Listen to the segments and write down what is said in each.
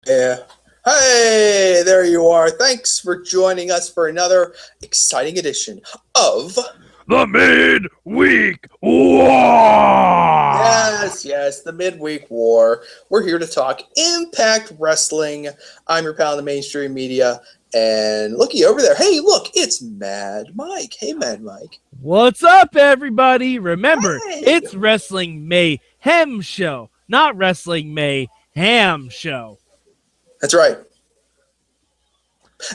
Yeah. Hey, there you are. Thanks for joining us for another exciting edition of The Midweek War! Yes, the Midweek War. We're here to talk Impact Wrestling. I'm your pal in the mainstream media. And looky over there. Hey, look, it's Mad Mike. Hey, Mad Mike. What's up, everybody? Remember, Hey. it's Wrestling Mayhem Show, not Wrestling Mayhem Show. That's right.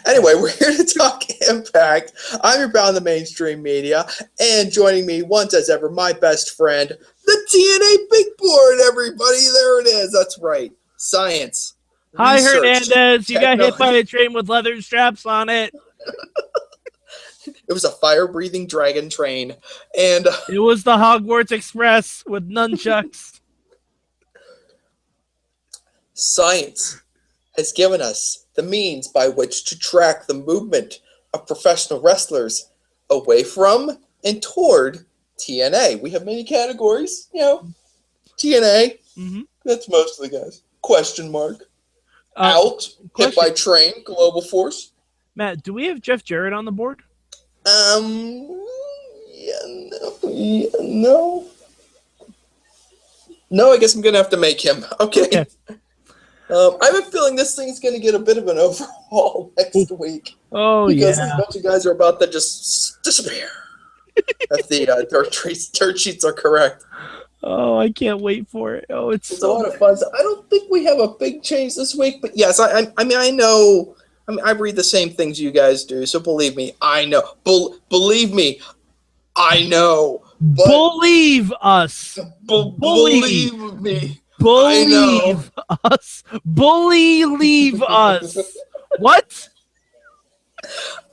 Anyway, we're here to talk Impact. I'm your pal in the mainstream media, and joining me once as ever, my best friend, the TNA Big Board, everybody. There it is. That's right. Science. Hi, Research, Hernandez. You got hit by technology. a train with leather straps on it. It was a fire-breathing dragon train, and It was the Hogwarts Express with nunchucks. science has given us the means by which to track the movement of professional wrestlers away from and toward TNA. We have many categories, TNA, that's most of the guys. Question mark. Out, hit by train, global force. Matt, do we have Jeff Jarrett on the board? No. No, I guess I'm going to have to make him. Okay. I have a feeling this thing's going to get a bit of an overhaul next week. Oh, because yeah. a bunch of guys are about to just disappear. If the dirt sheets are correct. Oh, I can't wait for it. Oh, it's a lot of fun. So I don't think we have a big change this week, but yes, I know. I read the same things you guys do, so believe me, I know. Believe me, I know. Believe us. Believe me. Believe us. Believe us. What?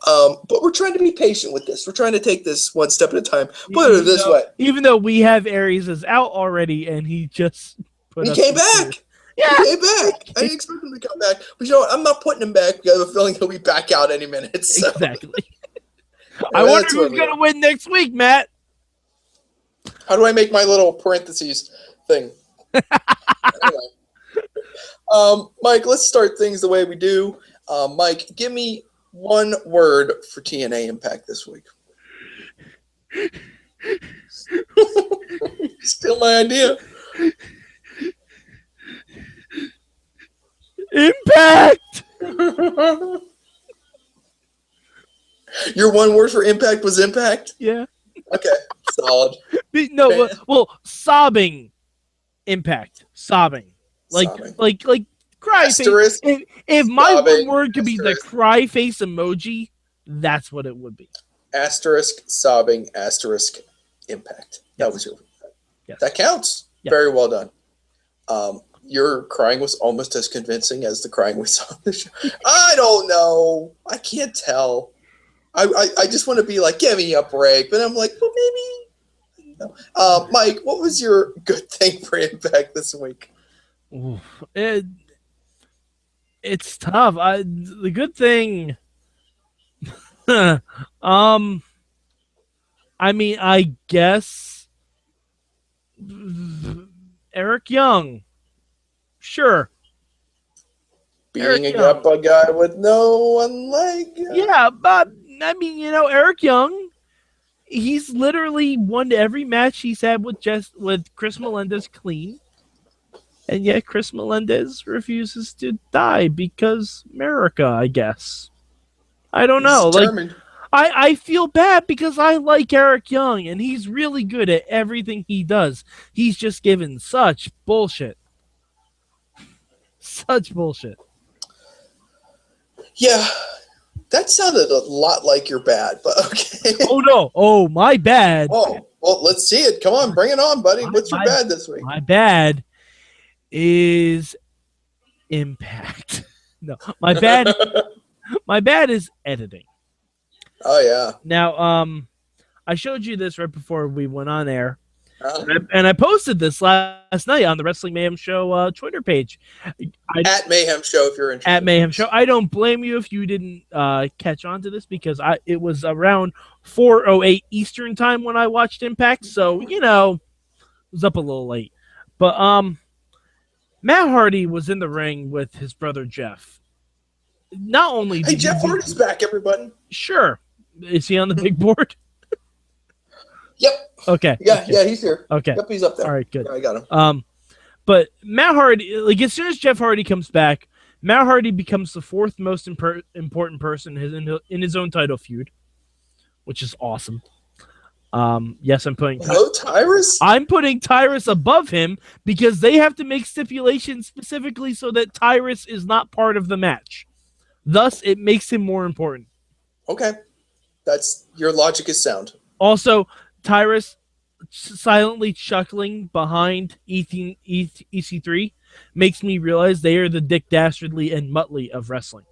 But we're trying to be patient with this. We're trying to take this one step at a time. Put it this way. Even though we have Aries is out already, and he just he came back. Yeah, he came back. I didn't expect him to come back. But you know what? I'm not putting him back. I have a feeling he'll be back out any minute. So. Exactly. I wonder who's going to win next week, Matt. How do I make my little parentheses thing? Anyway. Mike, let's start things the way we do. Mike, give me one word for TNA Impact this week. Still my idea. Impact! Your one word for Impact was Impact? Yeah. Okay, solid. No, well, sobbing Impact. Sobbing. Like cry asterisk, face. If my one word could be the cry face emoji, that's what it would be. Asterisk, sobbing, asterisk, Impact. That was your. Yes. That counts. Yes. Very well done. Your crying was almost as convincing as the crying we saw on the show. I don't know. I can't tell. I just want to be like, give me a break. But I'm like, well, maybe. No. Mike, what was your good thing for Impact this week? Ooh, it's tough. The good thing. I mean, I guess Eric Young. Sure. Beating up a guy with no one leg. Yeah, but I mean, Eric Young, he's literally won every match he's had with Chris Melendez clean. And yet Chris Melendez refuses to die because America, I guess. I don't know. Like, I feel bad because I like Eric Young, and he's really good at everything he does. He's just given such bullshit. Such bullshit. Yeah, that sounded a lot like you're bad, but okay. Oh, no. Oh, my bad. Oh, well, let's see it. Come on, bring it on, buddy. What's your bad this week? My bad is Impact. No, my bad is editing. Oh, yeah. Now, I showed you this right before we went on air. And I posted this last night on the Wrestling Mayhem Show Twitter page. At Mayhem Show, if you're interested. At Mayhem Show. I don't blame you if you didn't catch on to this because it was around 4:08 Eastern time when I watched Impact. So, it was up a little late. But Matt Hardy was in the ring with his brother Jeff. Not only Hey, did Jeff Hardy's back, everybody. Sure. Is he on the big board? Yep. Okay. Yeah, he's here. Okay. Yep, he's up there. All right, good. Yeah, I got him. But Matt Hardy, like as soon as Jeff Hardy comes back, Matt Hardy becomes the fourth most important person in his own title feud, which is awesome. Yes, I'm putting Tyrus? I'm putting Tyrus above him because they have to make stipulations specifically so that Tyrus is not part of the match. Thus, it makes him more important. Okay. Your logic is sound. Also, Tyrus silently chuckling behind EC3 makes me realize they are the Dick Dastardly and Muttley of wrestling.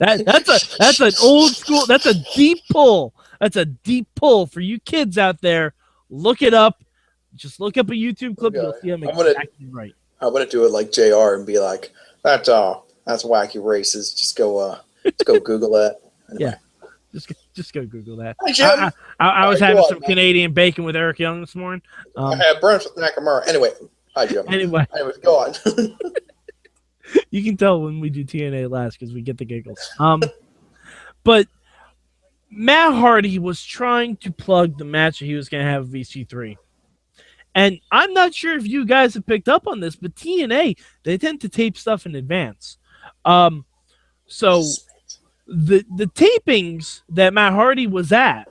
That's an old school. That's a deep pull. That's a deep pull for you kids out there. Look it up. Just look up a YouTube clip. You'll see them exactly right. I'm gonna do it like JR and be like, that's wacky races. Just go Google that. Anyway. Yeah, just go Google that. Hi, Jim. I was having some Canadian bacon with Eric Young this morning. I had brunch with Nakamura. Anyway, hi Jim. Anyway, go on. You can tell when we do TNA last because we get the giggles. But Matt Hardy was trying to plug the match that he was going to have with VC3. And I'm not sure if you guys have picked up on this, but TNA, they tend to tape stuff in advance. So the tapings that Matt Hardy was at,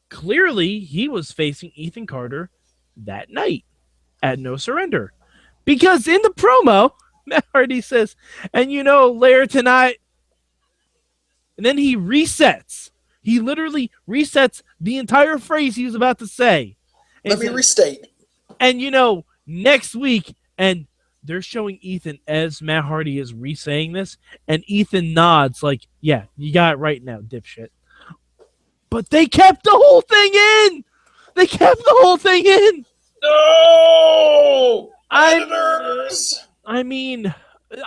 clearly he was facing Ethan Carter that night at No Surrender. Because in the promo, Matt Hardy says, and later tonight, and then he resets. He literally resets the entire phrase he was about to say. And Let me restate. And next week, and they're showing Ethan as Matt Hardy is re-saying this, and Ethan nods like, yeah, you got it right now, dipshit. But they kept the whole thing in! They kept the whole thing in! No! Editors! I mean,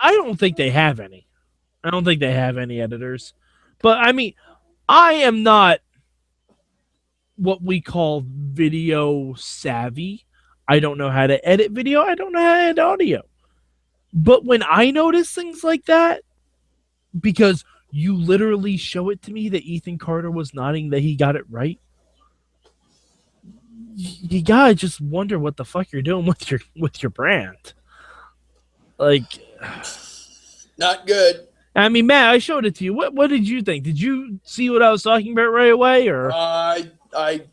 I don't think they have any. I don't think they have any editors. But, I mean, I am not what we call video savvy. I don't know how to edit video. I don't know how to edit audio. But when I notice things like that, because you literally show it to me that Ethan Carter was nodding that he got it right, you gotta just wonder what the fuck you're doing with your brand. Like, not good. I mean, Matt, I showed it to you. What did you think? Did you see what I was talking about right away, or? I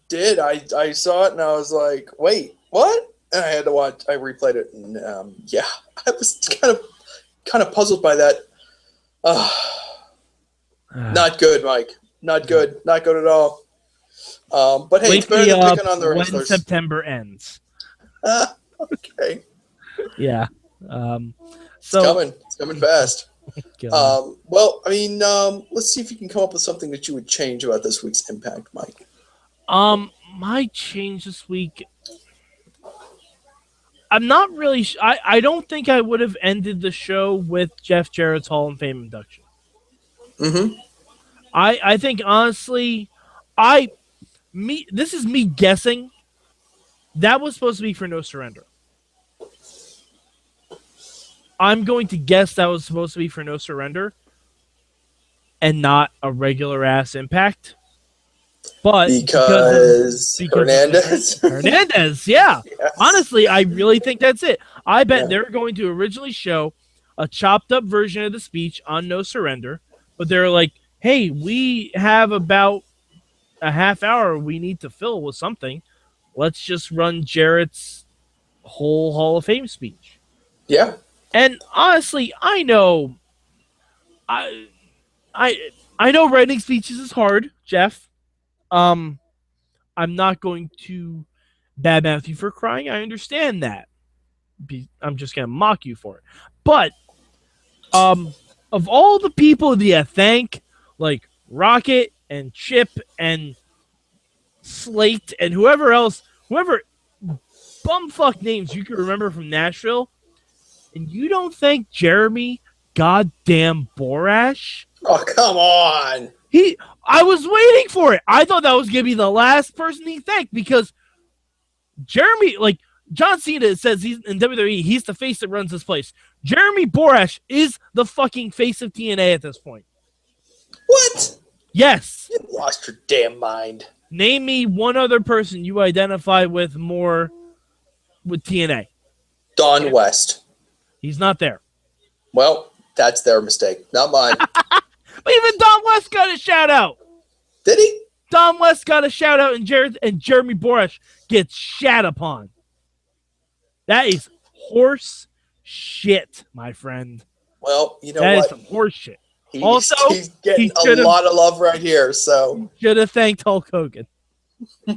did. I saw it and I was like, wait, what? And I had to watch. I replayed it, and yeah, I was kind of puzzled by that. Not good, Mike. Not good. Not good at all. But hey, it's better than picking on the wrestlers. When September ends. Okay. Yeah. So it's coming fast. Well, I mean, let's see if you can come up with something that you would change about this week's Impact, Mike. My change this week. I'm not really. I don't think I would have ended the show with Jeff Jarrett's Hall of Fame induction. Mm-hmm. I think honestly, this is me guessing. That was supposed to be for No Surrender. I'm going to guess that was supposed to be for No Surrender and not a regular ass Impact. But because Hernandez. Yeah. Yes. Honestly, I really think that's it. I bet they're going to originally show a chopped up version of the speech on No Surrender, but they're like, hey, we have about a half hour we need to fill with something. Let's just run Jarrett's whole Hall of Fame speech. Yeah. And honestly, I know writing speeches is hard, Jeff. I'm not going to badmouth you for crying. I understand that. I'm just going to mock you for it. But of all the people that you thank, like Rocket and Chip and Slate and whoever bumfuck names you can remember from Nashville, and you don't thank Jeremy goddamn Borash? Oh, come on. I was waiting for it. I thought that was going to be the last person he thanked because Jeremy, like, John Cena says he's in WWE. He's the face that runs this place. Jeremy Borash is the fucking face of TNA at this point. What? Yes. You lost your damn mind. Name me one other person you identify with more with TNA. Don West. He's not there. Well, that's their mistake, not mine. But even Don West got a shout out. Did he? Don West got a shout out, and Jeremy Borash gets shat upon. That is horse shit, my friend. Well, you know that what? That is some horse shit. He's getting a lot of love right here. So should have thanked Hulk Hogan,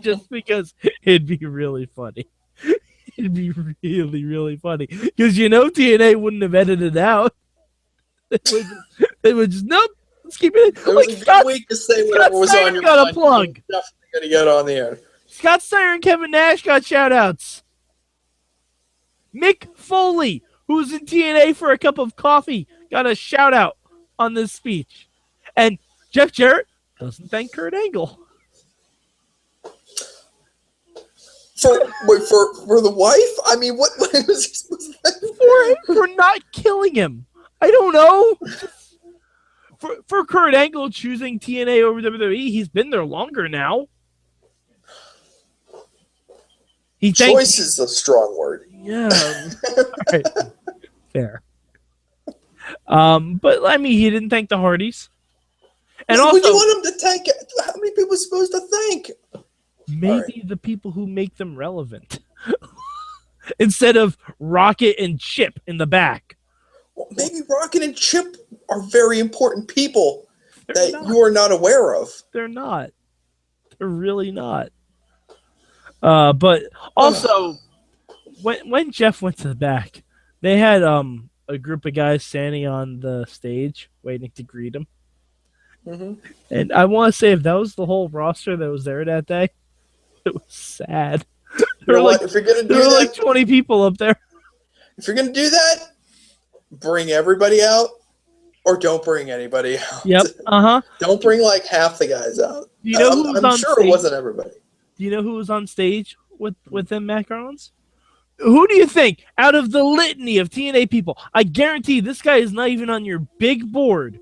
just because it'd be really funny. It'd be really, really funny because TNA wouldn't have edited it out. They would just nope. Let's keep it. It was a good week to say whatever was on your mind. Got a plug. Definitely gonna get on the air. Scott Steiner and Kevin Nash got shout outs. Mick Foley, who's in TNA for a cup of coffee, got a shout out on this speech. And Jeff Jarrett doesn't thank Kurt Angle. For the wife? I mean, what was he supposed to thank for not killing him? I don't know. For Kurt Angle choosing TNA over WWE, he's been there longer now. Choice is a strong word. Yeah. Right. Fair. But I mean, he didn't thank the Hardys. And also, would you want him to thank? How many people are supposed to thank? Maybe the people who make them relevant, instead of Rocket and Chip in the back. Well, maybe Rocket and Chip are very important people you are not aware of. They're not. They're really not. But also, when Jeff went to the back, they had a group of guys standing on the stage waiting to greet him. Mm-hmm. And I want to say, if that was the whole roster that was there that day, it was sad. There were if you're gonna do that, like 20 people up there. If you're gonna do that, bring everybody out, or don't bring anybody out. Yep. Don't bring like half the guys out. Do you know who was I'm sure stage? It wasn't everybody. Do you know who was on stage with them, Matt Carlins? Who do you think, out of the litany of TNA people, I guarantee this guy is not even on your big board,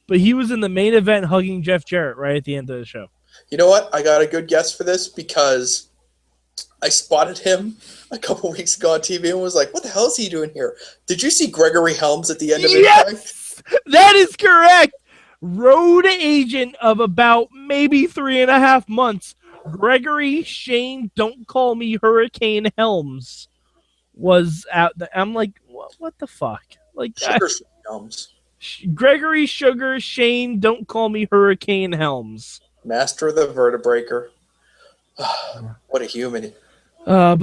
but he was in the main event hugging Jeff Jarrett right at the end of the show. You know what? I got a good guess for this because I spotted him a couple weeks ago on TV and was like, what the hell is he doing here? Did you see Gregory Helms at the end of it? Yes! That is correct! Road agent of about maybe 3.5 months, Gregory Shane, don't call me Hurricane Helms, was out. I'm like, what the fuck? Like, Sugar Helms. Gregory Sugar Shane, don't call me Hurricane Helms. Master of the Vertebraker. What a human. But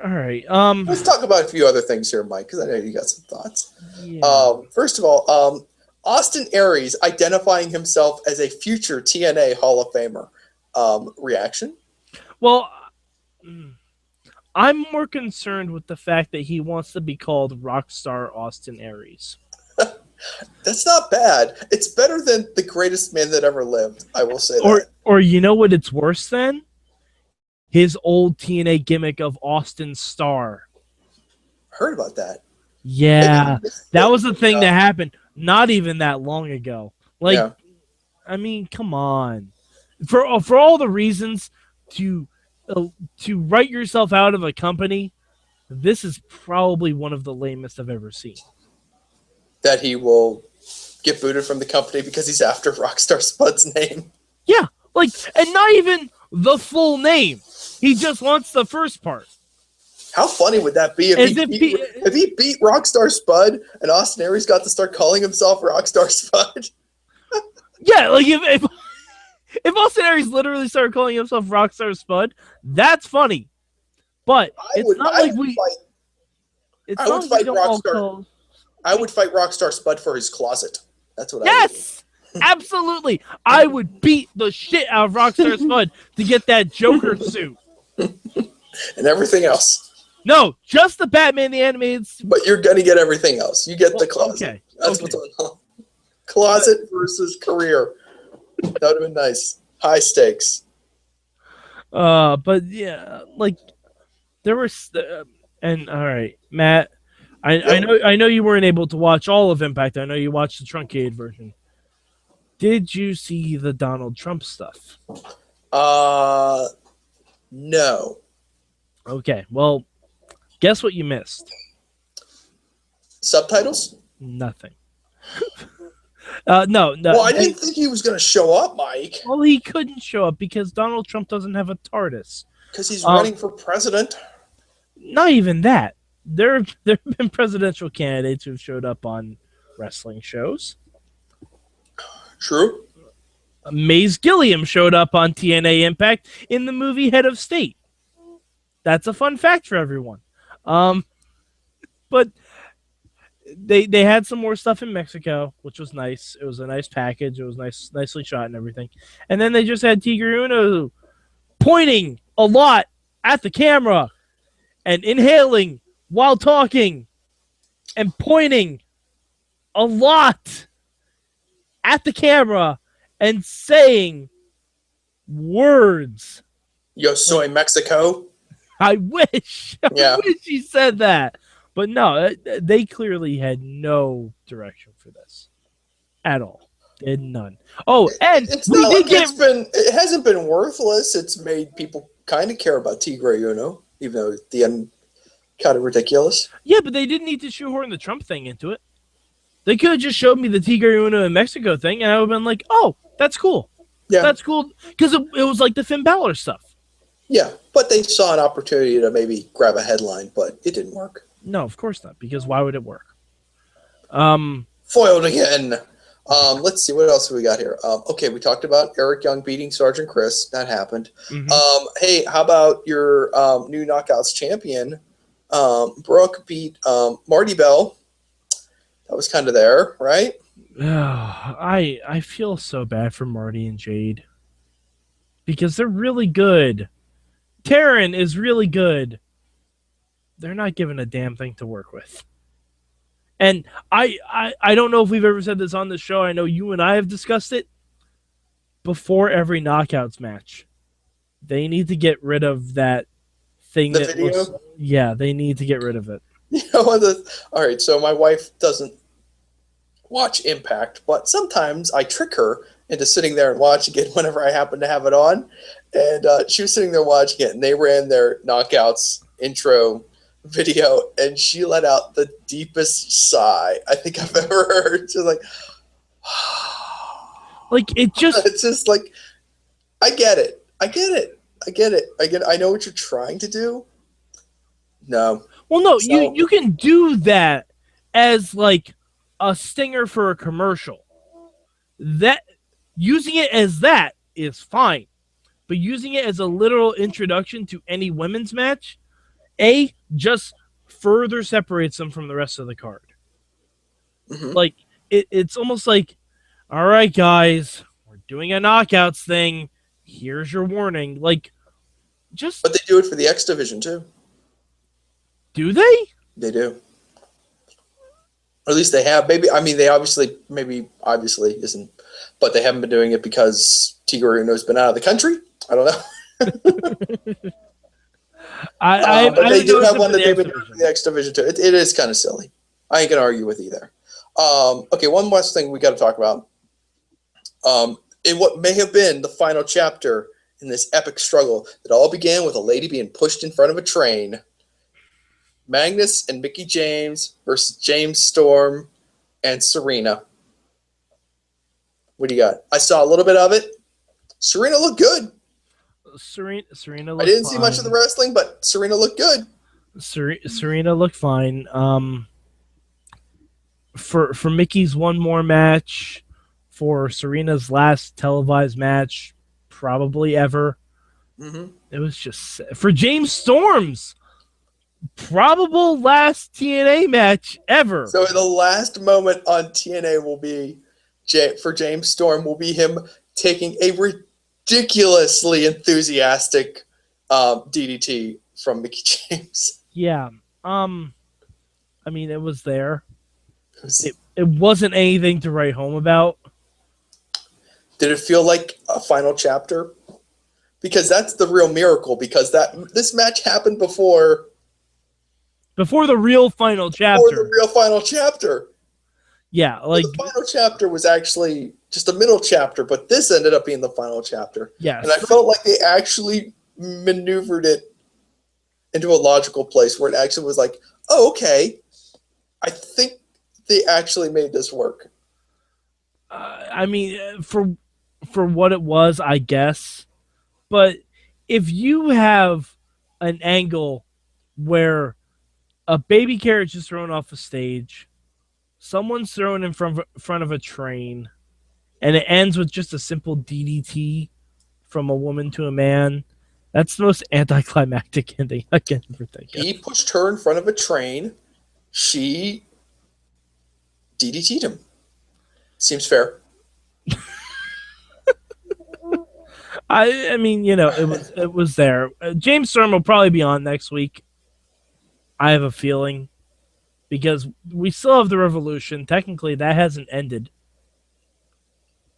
all right. Let's talk about a few other things here, Mike, because I know you got some thoughts. Yeah. First of all, Austin Aries identifying himself as a future TNA Hall of Famer. Reaction? Well, I'm more concerned with the fact that he wants to be called Rockstar Austin Aries. That's not bad. It's better than the greatest man that ever lived. I will say that. Or you know what it's worse than? His old TNA gimmick of Austin Star. Heard about that. Yeah, that was the thing that happened not even that long ago. Like, yeah. I mean, come on. For all the reasons to write yourself out of a company, this is probably one of the lamest I've ever seen. That he will get booted from the company because he's after Rockstar Spud's name. Yeah, like, and not even the full name. He just wants the first part. How funny would that be if he beat Rockstar Spud and Austin Aries got to start calling himself Rockstar Spud? Yeah, like if Austin Aries literally started calling himself Rockstar Spud, that's funny. But I would fight Rockstar Spud for his closet. That's what Yes! Absolutely. I would beat the shit out of Rockstar Spud to get that Joker suit. And everything else. No, just the Batman the Animated. But you're going to get everything else. You get the closet. Okay. That's what's on. Closet versus career. That would have been nice. High stakes. But yeah, like, There was, and all right, Matt. Yep. I know you weren't able to watch all of Impact. I know you watched the truncated version. Did you see the Donald Trump stuff? Uh, no. Okay, well, guess what you missed? Subtitles? Nothing. No, no. Well, I didn't think he was going to show up, Mike. Well, he couldn't show up because Donald Trump doesn't have a TARDIS. Because he's running for president. Not even that. There have been presidential candidates who've showed up on wrestling shows. True. Maze Gilliam showed up on TNA Impact in the movie Head of State. That's a fun fact for everyone. But they had some more stuff in Mexico, which was nice. It was a nice package. It was nicely shot and everything. And then they just had Tigre Uno pointing a lot at the camera and inhaling while talking and pointing a lot at the camera and saying words. Yo soy Mexico. I wish. Yeah. I wish he said that. But no, they clearly had no direction for this at all. They had none. Oh, and it's not like it hasn't been worthless. It's made people kind of care about Tigre Uno, even though at the end kind of ridiculous. Yeah, but they didn't need to shoehorn the Trump thing into it. They could have just showed me the Tigre Uno in Mexico thing, and I would have been like, oh, that's cool. Yeah. That's cool. Because it was like the Finn Balor stuff. Yeah, but they saw an opportunity to maybe grab a headline, but it didn't work. No, of course not, because why would it work? Foiled again. Let's see, what else we got here? Okay, we talked about Eric Young beating Sergeant Chris. That happened. Mm-hmm. Hey, how about your new Knockouts champion? Brooke beat Marty Bell. That was kind of there, right? I feel so bad for Marty and Jade. Because they're really good. Taryn is really good. They're not given a damn thing to work with. And I don't know if we've ever said this on the show. I know you and I have discussed it. Before every Knockouts match, they need to get rid of that thing. The video? Yeah, they need to get rid of it. You know, all right, so my wife doesn't watch Impact, but sometimes I trick her into sitting there and watching it whenever I happen to have it on. And she was sitting there watching it, and they ran their Knockouts intro video, and she let out the deepest sigh I think I've ever heard. She was like, like it just, it's just like, I get it. I know what you're trying to do. No. Well, no, you can do that as like a stinger for a commercial. That using it as that is fine, but using it as a literal introduction to any women's match, just further separates them from the rest of the card. Mm-hmm. Like it's almost like, all right, guys, we're doing a Knockouts thing. Here's your warning. Like, just. But they do it for the X Division too. Do they? They do. Or at least they have. Maybe they obviously isn't, but they haven't been doing it because Tigre Uno's been out of the country. I don't know. But they do have one that they've been doing for the X Division too. It is kind of silly. I ain't gonna argue with either. Okay, one last thing we got to talk about. In what may have been the final chapter in this epic struggle that all began with a lady being pushed in front of a train. Magnus and Mickie James versus James Storm and Serena. What do you got? I saw a little bit of it. Serena looked good. Serena looked I didn't fine. see much of the wrestling, but Serena looked good. Serena looked fine. For Mickey's one more match, for Serena's last televised match, probably ever. Mm-hmm. It was just for James Storm's probable last TNA match ever. So the last moment on TNA will be for James Storm will be him taking a ridiculously enthusiastic DDT from Mickie James. Yeah. I mean, it was there. It wasn't anything to write home about. Did it feel like a final chapter? because that's the real miracle. Because this match happened before the real final chapter. Yeah, like the final chapter was actually just a middle chapter, but this ended up being the final chapter. Yeah, and I felt like they actually maneuvered it into a logical place where it actually was like, oh, okay, I think they actually made this work. I mean, for what it was, I guess. But if you have an angle where a baby carriage is thrown off a stage, someone's thrown in front of a train, and it ends with just a simple DDT from a woman to a man, that's the most anticlimactic ending I can ever think of. He pushed her in front of a train. She DDT'd him. Seems fair. I mean, it was there. James Storm will probably be on next week. I have a feeling, because we still have the Revolution. Technically, that hasn't ended.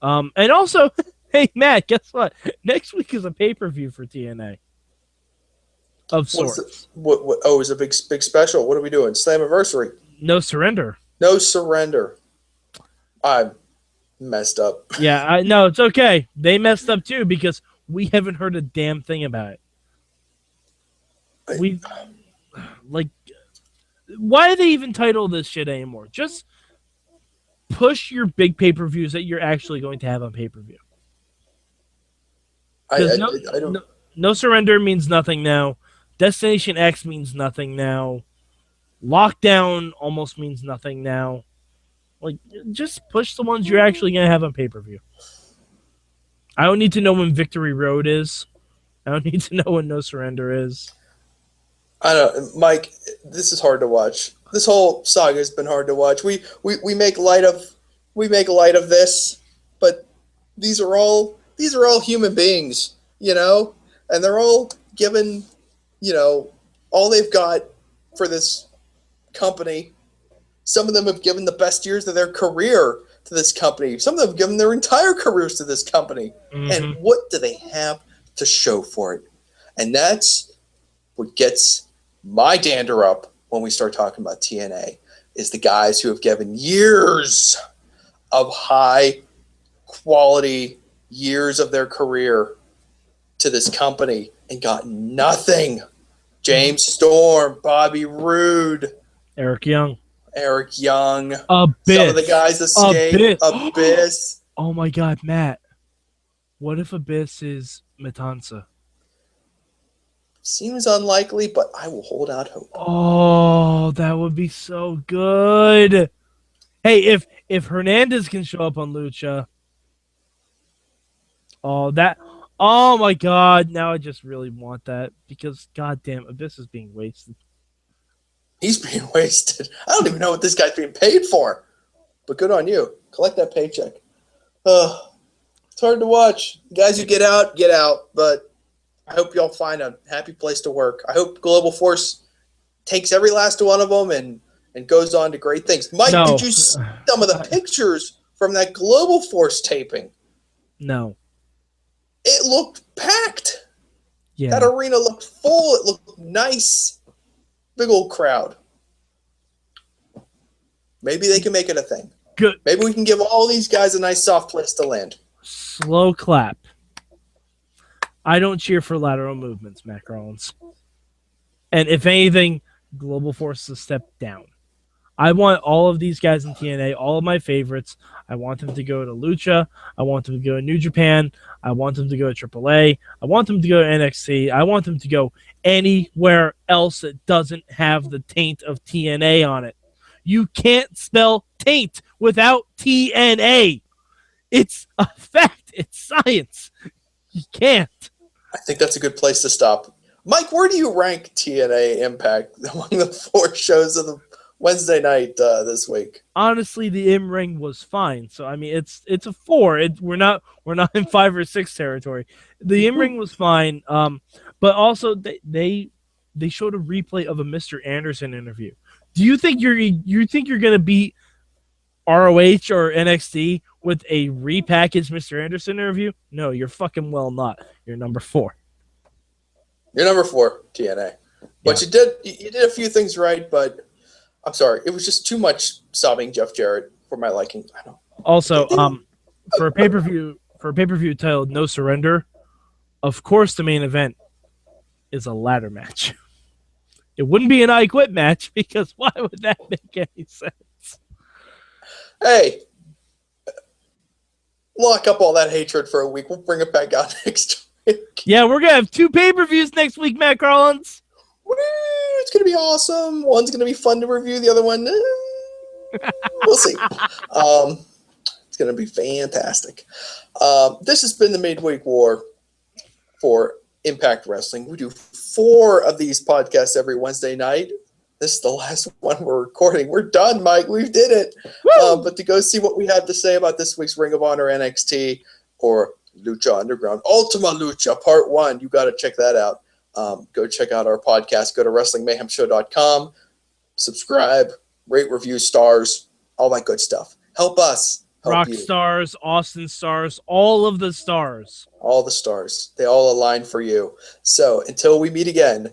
And also, hey Matt, guess what? Next week is a pay-per-view for TNA. Of sorts. What? Oh, it's a big special. What are we doing? Slammiversary. No Surrender. No Surrender. I'm messed up. Yeah, I know, it's okay. They messed up too because we haven't heard a damn thing about it. Why do they even title this shit anymore? Just push your big pay-per-views that you're actually going to have on pay-per-view. No Surrender means nothing now. Destination X means nothing now. Lockdown almost means nothing now. Like, just push the ones you're actually going to have on pay-per-view. I don't need to know when Victory Road is. I don't need to know when No Surrender is. I don't, Mike. This is hard to watch. This whole saga has been hard to watch. We make light of this, but these are all human beings, and they're all given, all they've got for this company. Some of them have given the best years of their career to this company. Some of them have given their entire careers to this company. Mm-hmm. And what do they have to show for it? And that's what gets my dander up when we start talking about TNA, is the guys who have given years of high quality years of their career to this company and got nothing. James Storm, Bobby Roode, Eric Young, Abyss. Some of the guys escape. Abyss. Oh my God, Matt. What if Abyss is Matanza? Seems unlikely, but I will hold out hope. Oh, that would be so good. Hey, if Hernandez can show up on Lucha. Oh my God. Now I just really want that, because goddamn, Abyss is being wasted. He's being wasted. I don't even know what this guy's being paid for. But good on you. Collect that paycheck. It's hard to watch. Guys who get out. But I hope y'all find a happy place to work. I hope Global Force takes every last one of them and goes on to great things. Mike, did you see some of the pictures from that Global Force taping? No. It looked packed. Yeah. That arena looked full. It looked nice. Big old crowd. Maybe they can make it a thing. Good. Maybe we can give all these guys a nice soft place to land. Slow clap. I don't cheer for lateral movements, Matt Carlins. And if anything, Global Force to step down. I want all of these guys in TNA, all of my favorites. I want them to go to Lucha. I want them to go to New Japan. I want them to go to AAA. I want them to go to NXT. I want them to go anywhere else that doesn't have the taint of TNA on it. You can't spell taint without TNA. It's a fact. It's science. You can't. I think that's a good place to stop. Mike, where do you rank TNA Impact among the 4 shows of the Wednesday night this week? Honestly, the in-ring was fine. So I mean, it's a 4. We're not in 5 or 6 territory. The in-ring was fine. But also they showed a replay of a Mr. Anderson interview. Do you think you're gonna beat ROH or NXT with a repackaged Mr. Anderson interview? No, you're fucking well not. You're number 4. You're number 4, TNA. But you did a few things right, but I'm sorry. It was just too much sobbing Jeff Jarrett for my liking. I don't. Also, for a pay-per-view titled No Surrender, of course the main event is a ladder match. It wouldn't be an I Quit match because why would that make any sense? Hey, lock up all that hatred for a week. We'll bring it back out next week. Yeah, we're gonna have 2 pay-per-views next week, Matt Carlins. Woo, it's gonna be awesome. One's gonna be fun to review. The other one, we'll see. It's gonna be fantastic. This has been the Midweek War for Impact Wrestling. We do 4 of these podcasts every Wednesday night. This is the last one we're recording. We're done, Mike. We did it. But to go see what we have to say about this week's Ring of Honor NXT or Lucha Underground Ultima Lucha Part 1, you got to check that out. Go check out our podcast. Go to WrestlingMayhemShow.com. Subscribe, rate, review, stars, all that good stuff. Help us. Rock stars, Austin stars, all of the stars. All the stars. They all align for you. So until we meet again,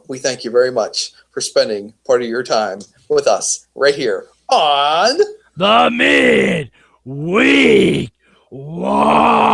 we thank you very much for spending part of your time with us right here on the Midweek War.